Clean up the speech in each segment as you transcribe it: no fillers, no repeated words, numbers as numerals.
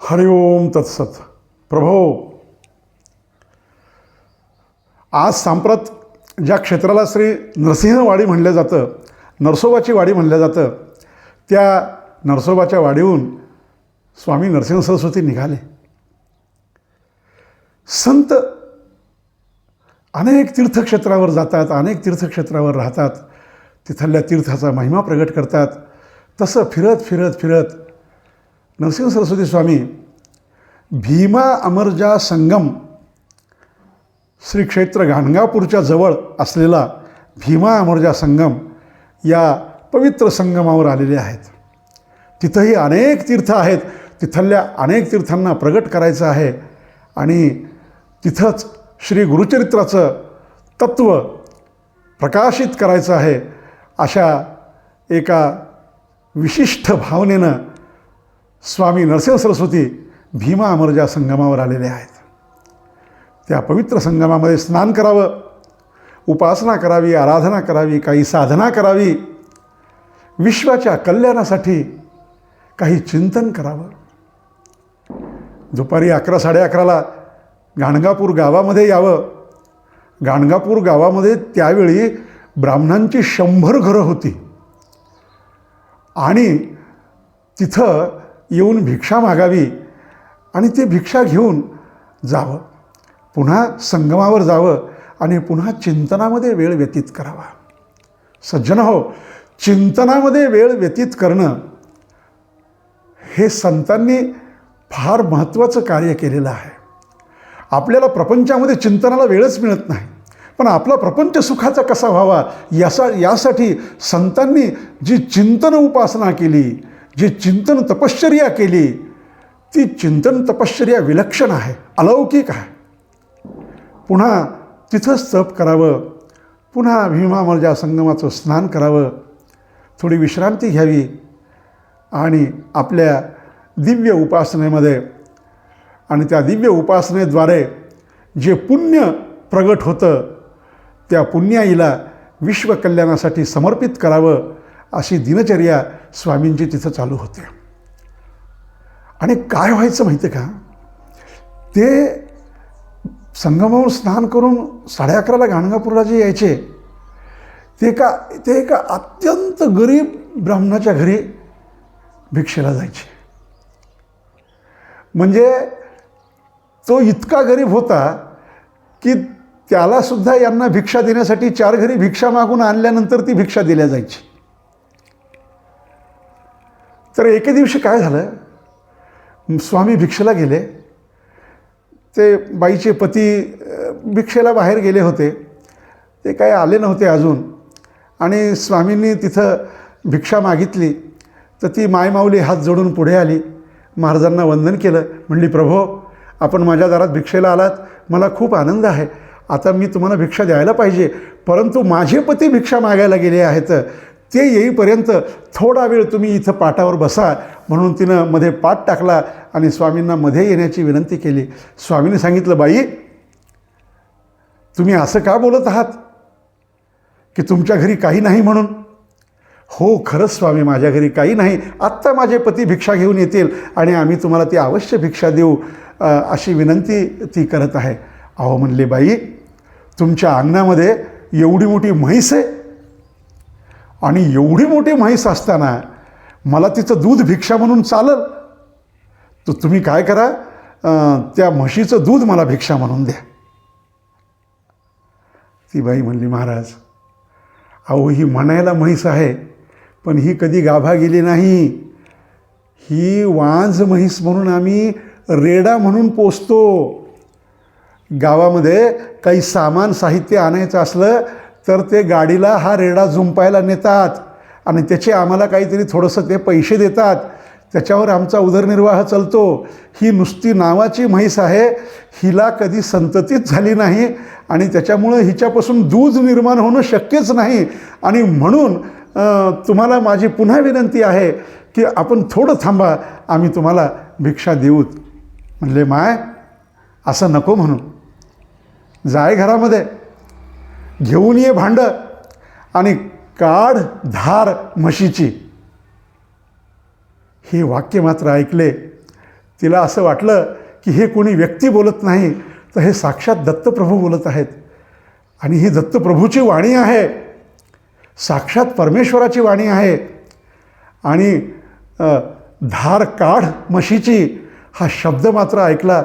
हरि ओम तत्सत. प्रभो, आज सांप्रत ज्या क्षेत्राला श्री नरसिंहवाडी म्हणलं जातं, नरसोबाची वाडी म्हणलं जातं, त्या नरसोबाच्या वाडीहून स्वामी नरसिंह सरस्वती निघाले. संत अनेक तीर्थक्षेत्रावर जातात, अनेक तीर्थक्षेत्रावर राहतात, तिथल्या तीर्थाचा महिमा प्रगट करतात. तसं फिरत फिरत फिरत नरसिंह सरस्वती स्वामी भीमा अमरजा संगम, श्री क्षेत्र गाणगापूरच्या जवळ असलेला भीमा अमरजा संगम या पवित्र संगमावर आलेले आहेत. तिथंही अनेक तीर्थ आहेत, तिथल्या अनेक तीर्थांना प्रगट करायचं आहे आणि तिथंच श्री गुरुचरित्राचं तत्त्व प्रकाशित करायचं आहे. अशा एका विशिष्ट भावनेनं स्वामी नरसिंह सरस्वती भीमा अमरजा संगमावर आलेले आहेत. त्या पवित्र संगमामध्ये स्नान करावं, उपासना करावी, आराधना करावी, काही साधना करावी, विश्वाच्या कल्याणासाठी काही चिंतन करावं. दुपारी 11-11:30 गाणगापूर गावामध्ये यावं. गाणगापूर गावामध्ये त्यावेळी ब्राह्मणांची 100 घरं होती आणि तिथं येऊन भिक्षा मागावी आणि ते भिक्षा घेऊन जावं, पुन्हा संगमावर जावं आणि पुन्हा चिंतनामध्ये वेळ व्यतीत करावा. सज्जनहो, चिंतनामध्ये वेळ व्यतीत करणं हे संतांनी फार महत्त्वाचं कार्य केलेलं आहे. आपल्याला प्रपंचामध्ये चिंतनाला वेळच मिळत नाही, पण आपला प्रपंच सुखाचा कसा व्हावा यासाठी संतांनी जी चिंतन उपासना केली, जी चिंतन तपश्चर्या केली, ती चिंतन तपश्चर्या विलक्षण आहे, अलौकिक आहे. पुन्हा तिथंच तप करावं, पुन्हा भीमा अमरजा संगमाचं स्नान करावं, थोडी विश्रांती घ्यावी आणि आपल्या दिव्य उपासनेमध्ये आणि त्या दिव्य उपासनेद्वारे जे पुण्य प्रगट होतं त्या पुण्याईला विश्वकल्याणासाठी समर्पित करावं, अशी दिनचर्या स्वामींची तिथं चालू होते. आणि काय व्हायचं माहिती आहे का, ते संगमावर स्नान करून 11:30 गाणगापूरला जे यायचे ते एका अत्यंत गरीब ब्राह्मणाच्या घरी भिक्षेला जायचे. म्हणजे तो इतका गरीब होता की त्यालासुद्धा यांना भिक्षा देण्यासाठी 4 घरी भिक्षा मागून आणल्यानंतर ती भिक्षा दिल्या जायची. तर एके दिवशी काय झालं, स्वामी भिक्षेला गेले. ते बाईचे पती भिक्षेला बाहेर गेले होते, ते काय आले नव्हते अजून, आणि स्वामींनी तिथं भिक्षा मागितली. तर ती मायमाऊली हात जोडून पुढे आली, महाराजांना वंदन केलं, म्हणली, प्रभो, आपण माझ्या दारात भिक्षेला आलात, मला खूप आनंद आहे. आता मी तुम्हाला भिक्षा द्यायला पाहिजे, परंतु माझे पती भिक्षा मागायला गेले आहेत, ते येईपर्यंत थोडा वेळ तुम्ही इथं पाटावर बसा. म्हणून तिनं मध्ये पाट टाकला आणि स्वामींना मध्ये येण्याची विनंती केली. स्वामींनी सांगितलं, बाई, तुम्ही असं का बोलत आहात की तुमच्या घरी काही नाही म्हणून? हो, खरंच स्वामी, माझ्या घरी काही नाही. आत्ता माझे पती भिक्षा घेऊन येतील आणि आम्ही तुम्हाला ती अवश्य भिक्षा देऊ, अशी विनंती ती करत आहे. अहो, म्हणले, बाई, तुमच्या अंगणामध्ये एवढी मोठी म्हैस आहे आणि एवढी मोठी म्हैस असताना मला तिचं दूध भिक्षा म्हणून चालल? तर तुम्ही काय करा, त्या म्हशीचं दूध मला भिक्षा म्हणून द्या. ती बाई म्हणली, महाराज, अहो, ही म्हणायला म्हैस आहे, पण ही कधी गाभा गेली नाही. ही वांज म्हैस म्हणून आम्ही रेडा म्हणून पोसतो. गावामध्ये काही सामान साहित्य आणायचं असलं तर ते गाडीला हा रेडा जुंपायला नेतात आणि त्याचे आम्हाला काहीतरी थोडंसं ते पैसे देतात, त्याच्यावर आमचा उदरनिर्वाह चालतो. ही नुसती नावाची म्हैस आहे, हिला कधी संततीच झाली नाही आणि त्याच्यामुळं हिच्यापासून दूध निर्माण होणं शक्यच नाही. आणि म्हणून तुम्हाला माझी पुन्हा विनंती आहे की आपण थोडं थांबा, आम्ही तुम्हाला भिक्षा देऊत. म्हणले, माय, असं नको म्हणून, जाय घरामध्ये, घेऊन ये भांडं आणि काढ धार म्हशीची. हे वाक्य मात्र ऐकले तिला असं वाटलं की हे कोणी व्यक्ती बोलत नाही, तर हे साक्षात दत्तप्रभू बोलत आहेत आणि ही दत्तप्रभूची वाणी आहे, साक्षात परमेश्वराची वाणी आहे. आणि धार काढ म्हशीची हा शब्द मात्र ऐकला.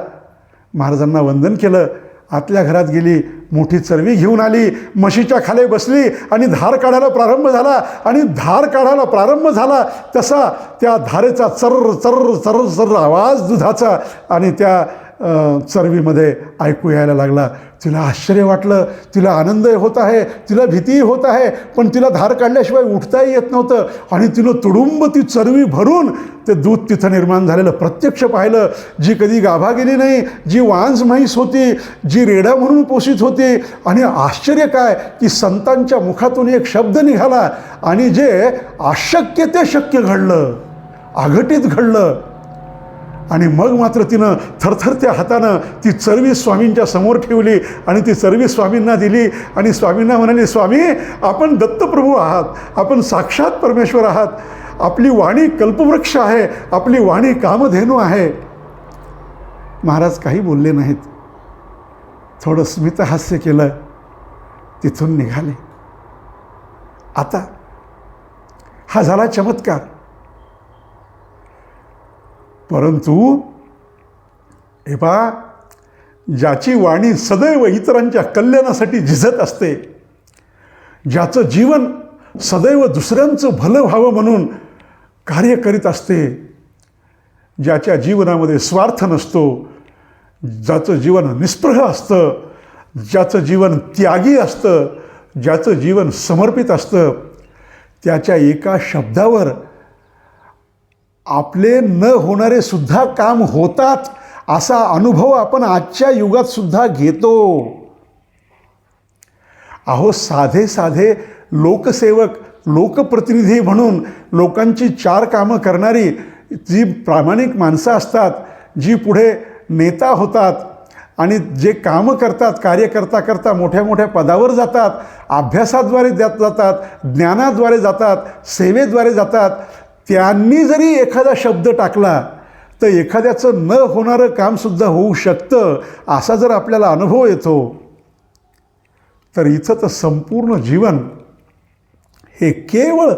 महाराजांना वंदन केलं, आतल्या घरात गेली, मोठी चरवी घेऊन आली, म्हशीच्या खाली बसली आणि धार काढायला प्रारंभ झाला. आणि धार काढायला प्रारंभ झाला तसा त्या धारेचा चर्र चर्र चर्र चर्र आवाज दुधाचा आणि त्या चरवीमध्ये ऐकू यायला लागला. तिला आश्चर्य वाटलं, तिला आनंद होत आहे, तिला भीतीही होत आहे, पण तिला धार काढल्याशिवाय उठताही येत नव्हतं. आणि तिनं तुडुंब ती चरवी भरून ते दूध तिथं निर्माण झालेलं प्रत्यक्ष पाहिलं. जी कधी गाभा गेली नाही, जी वांज म्हैस होती, जी रेडा म्हणून पोषित होती. आणि आश्चर्य काय की संतांच्या मुखातून एक शब्द निघाला आणि जे अशक्य ते शक्य घडलं, अघटित घडलं. आणि मग मात्र तिनं थरथरत्या हातानं ती चरवी स्वामींच्या समोर ठेवली आणि ती चरवी स्वामींना दिली आणि स्वामींना म्हणाली, स्वामी आपण दत्तप्रभू आहात, आपण साक्षात परमेश्वर आहात, आपली वाणी कल्पवृक्ष आहे, आपली वाणी कामधेनू आहे. महाराज काही बोलले नाहीत, थोडं स्मितहास्य केलं, तिथून निघाले. आता हा झाला चमत्कार. परंतु हे पहा, ज्याची वाणी सदैव इतरांच्या कल्याणासाठी झिजत असते, ज्याचं जीवन सदैव दुसऱ्यांचं भलं व्हावं म्हणून कार्य करीत असते, ज्याच्या जीवनामध्ये स्वार्थ नसतो, ज्याचं जीवन निस्पृह असतं, ज्याचं जीवन त्यागी असतं, ज्याचं जीवन समर्पित असतं, त्याच्या एका शब्दावर आपले न होणारे सुद्धा काम होतात असा अनुभव आपण आजच्या युगात सुद्धा घेतो. अहो, साधे साधे लोकसेवक, लोकप्रतिनिधी म्हणून लोकांची 4 कामं करणारी जी प्रामाणिक माणसं असतात, जी पुढे नेता होतात आणि जे कामं करतात, कार्य करता करता मोठ्या मोठ्या पदावर जातात, अभ्यासाद्वारे जातात, ज्ञानाद्वारे जातात, सेवेद्वारे जातात, त्यांनी जरी एखादा शब्द टाकला तर एखाद्याचं न होणारं कामसुद्धा होऊ शकतं असा जर आपल्याला अनुभव येतो, तर इथं तर संपूर्ण जीवन हे केवळ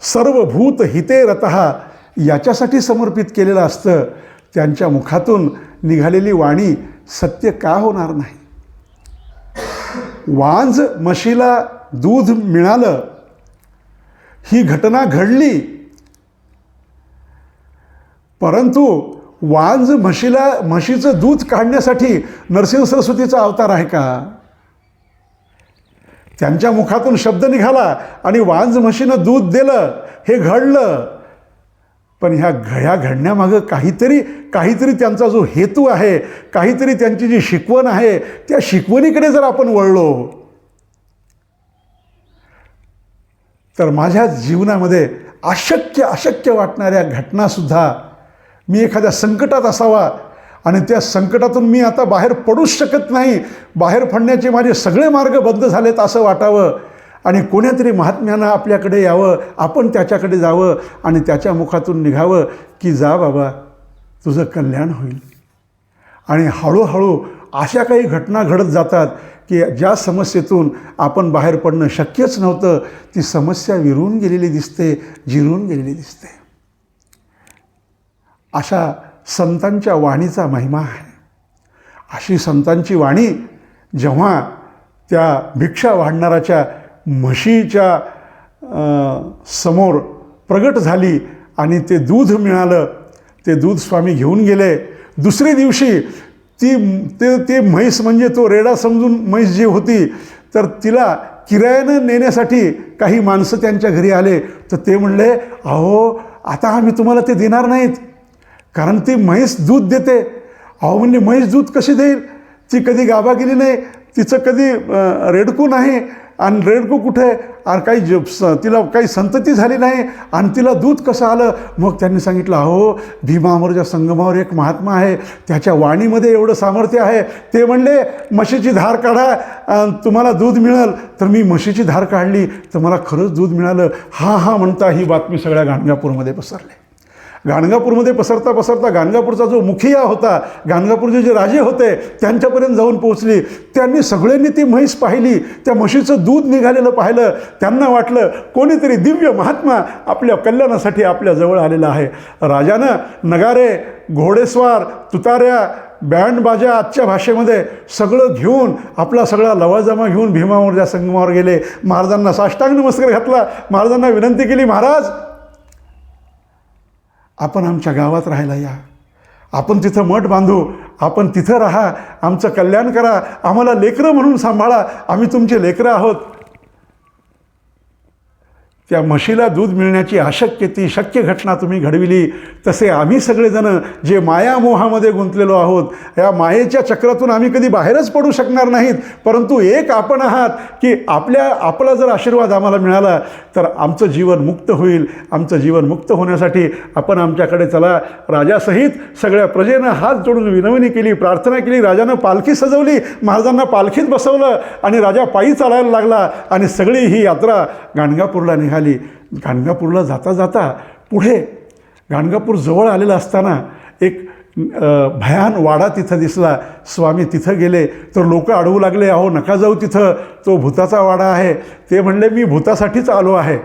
सर्वभूत हिते रतः याच्यासाठी समर्पित केलेलं असतं. त्यांच्या मुखातून निघालेली वाणी सत्य का होणार नाही? वांज म्हशीला दूध मिळालं, ही घटना घडली, परंतु वांज म्हशीचं दूध काढण्यासाठी नरसिंह सरस्वतीचा अवतार आहे का? त्यांच्या मुखातून शब्द निघाला आणि वांज म्हशीनं दूध दिलं, हे घडलं. पण ह्या घडण्यामागं काहीतरी त्यांचा जो हेतू आहे, काहीतरी त्यांची जी शिकवण आहे, त्या शिकवणीकडे जर आपण वळलो तर माझ्या जीवनामध्ये अशक्य वाटणाऱ्या घटनासुद्धा, मी एखाद्या संकटात असावा आणि त्या संकटातून मी आता बाहेर पडूच शकत नाही, बाहेर पडण्याचे माझे सगळे मार्ग बंद झालेत असं वाटावं आणि कोणीतरी महात्म्यानं आपल्याकडे यावं, आपण त्याच्याकडे जावं आणि त्याच्या मुखातून निघावं की जा बाबा, तुझं कल्याण होईल. आणि हळूहळू अशा काही घटना घडत जातात की ज्या समस्येतून आपण बाहेर पडणं शक्यच नव्हतं, ती समस्या विरून गेलेली दिसते, जिरून गेलेली दिसते. अशा संतांच्या वाणीचा महिमा आहे. अशी संतांची वाणी जेव्हा त्या भिक्षा वाढणाराच्या म्हशीच्या समोर प्रगट झाली आणि ते दूध मिळालं, ते दूध स्वामी घेऊन गेले. दुसरे दिवशी ते म्हैस म्हणजे तो रेडा समजून म्हैस जी होती, तर तिला किरायानं नेण्यासाठी काही माणसं त्यांच्या घरी आले. तर ते म्हणले, अहो आता आम्ही तुम्हाला ते देणार नाहीत, कारण ती म्हैस दूध देते. अहो म्हणले, म्हैस दूध कशी देईल? ती कधी गाभा गेली नाही, तिचं कधी रेडकू नाही, आणि रेडकू कुठे, आणि तिला काही संतती झाली नाही, आणि तिला दूध कसं आलं? मग त्यांनी सांगितलं, अहो भीमाअमरच्या संगमावर एक महात्मा आहे, त्याच्या वाणीमध्ये एवढं सामर्थ्य आहे. ते म्हणले, म्हशीची धार काढा, तुम्हाला दूध मिळेल. तर मी म्हशीची धार काढली तर मला खरंच दूध मिळालं. हा म्हणता ही बातमी सगळ्या गाणगापूरमध्ये पसरली. गाणगापूरमध्ये पसरता पसरता गाणगापूरचा जो मुखिया होता, गाणगापूरचे जे राजे होते त्यांच्यापर्यंत जाऊन पोहोचली. त्यांनी सगळ्यांनी ती म्हैस पाहिली, त्या म्हशीचं दूध निघालेलं पाहिलं. त्यांना वाटलं कोणीतरी दिव्य महात्मा आपल्या कल्याणासाठी आपल्या जवळ आलेला आहे. राजानं नगारे, घोडेस्वार, तुताऱ्या, बँड बाजा आजच्या भाषेमध्ये सगळं घेऊन आपला सगळा लवाजमा घेऊन भीमावरच्या संगमावर गेले. महाराजांना साष्टांग नमस्कार घातला. महाराजांना विनंती केली, महाराज आपण आमच्या गावात राहायला या, आपण तिथं मठ बांधू, आपण तिथं राहा, आमचं कल्याण करा, आम्हाला लेकरं म्हणून सांभाळा, आम्ही तुमचे लेकरं आहोत. त्या म्हशीला दूध मिळण्याची अशक्य ती शक्य घटना तुम्ही घडविली. तसे आम्ही सगळेजण जे मायामोहामध्ये गुंतलेलो आहोत, या मायेच्या चक्रातून आम्ही कधी बाहेरच पडू शकणार नाहीत. परंतु एक आपण आहात की आपला जर आशीर्वाद आम्हाला मिळाला तर आमचं जीवन मुक्त होईल. आमचं जीवन मुक्त होण्यासाठी आपण आमच्याकडे चला. राजासहित सगळ्या प्रजेनं हात जोडून विनवणी केली, प्रार्थना केली. राजानं पालखी सजवली, महाराजांना पालखीत बसवलं आणि राजा पायी चालायला लागला आणि सगळी ही यात्रा गाणगापूरला निघाली. गाणगापूरला जाता जाता पुढे गाणगापूर जवळ आलेलं असताना एक भयान वाडा तिथं दिसला. स्वामी तिथं गेले तर लोक अडवू लागले, अहो नका जाऊ तिथं, तो भूताचा वाडा आहे. ते म्हणले मी भूतासाठीच आलो आहे,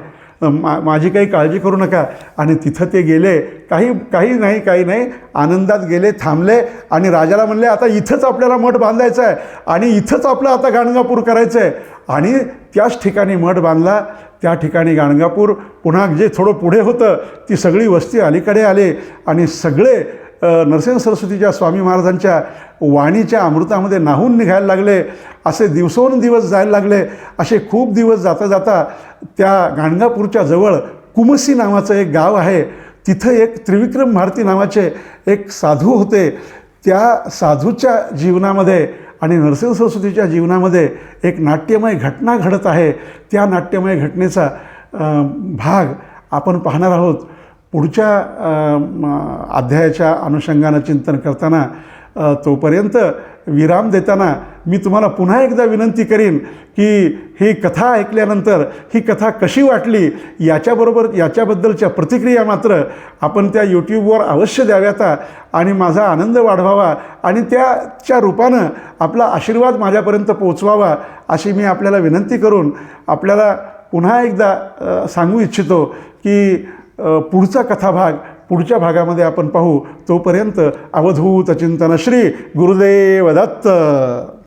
माझी काही काळजी करू नका. आणि तिथं ते गेले, काही नाही आनंदात गेले, थांबले आणि राजाला म्हणले आता इथंच आपल्याला मठ बांधायचं आहे आणि इथंच आपलं आता गाणगापूर करायचं आहे. आणि त्याच ठिकाणी मठ बांधला. त्या ठिकाणी गाणगापूर पुन्हा जे थोडं पुढे होतं ती सगळी वस्ती अलीकडे आले आणि सगळे नरसिंह सरस्वतीच्या स्वामी महाराजांच्या वाणीच्या अमृतामध्ये नाहून निघायला लागले. असे दिवसोंदिवस जायला लागले. असे खूप दिवस जाता जाता त्या गाणगापूरच्या जवळ कुमसी नावाचं एक गाव आहे. तिथं एक त्रिविक्रम भारती नावाचे एक साधू होते. त्या साधूच्या जीवनामध्ये आणि नरसिंह सरस्वतीच्या जीवनामध्ये एक नाट्यमय घटना घडत आहे. त्या नाट्यमय घटनेचा भाग आपण पाहणार आहोत. पुढच्या अध्यायाच्या अनुषंगानं चिंतन करताना तोपर्यंत विराम देताना मी तुम्हाला पुन्हा एकदा विनंती करीन की ही कथा ऐकल्यानंतर ही कथा कशी वाटली याच्याबद्दलच्या प्रतिक्रिया मात्र आपण त्या यूट्यूबवर अवश्य द्याव्याता आणि माझा आनंद वाढवावा आणि त्याच्या रूपानं आपला आशीर्वाद माझ्यापर्यंत पोचवावा अशी मी आपल्याला विनंती करून आपल्याला पुन्हा एकदा सांगू इच्छितो की पुढचा कथाभाग पुढच्या भागामध्ये आपण पाहू. तोपर्यंत अवधूत चिंतन श्री गुरुदेव दत्त.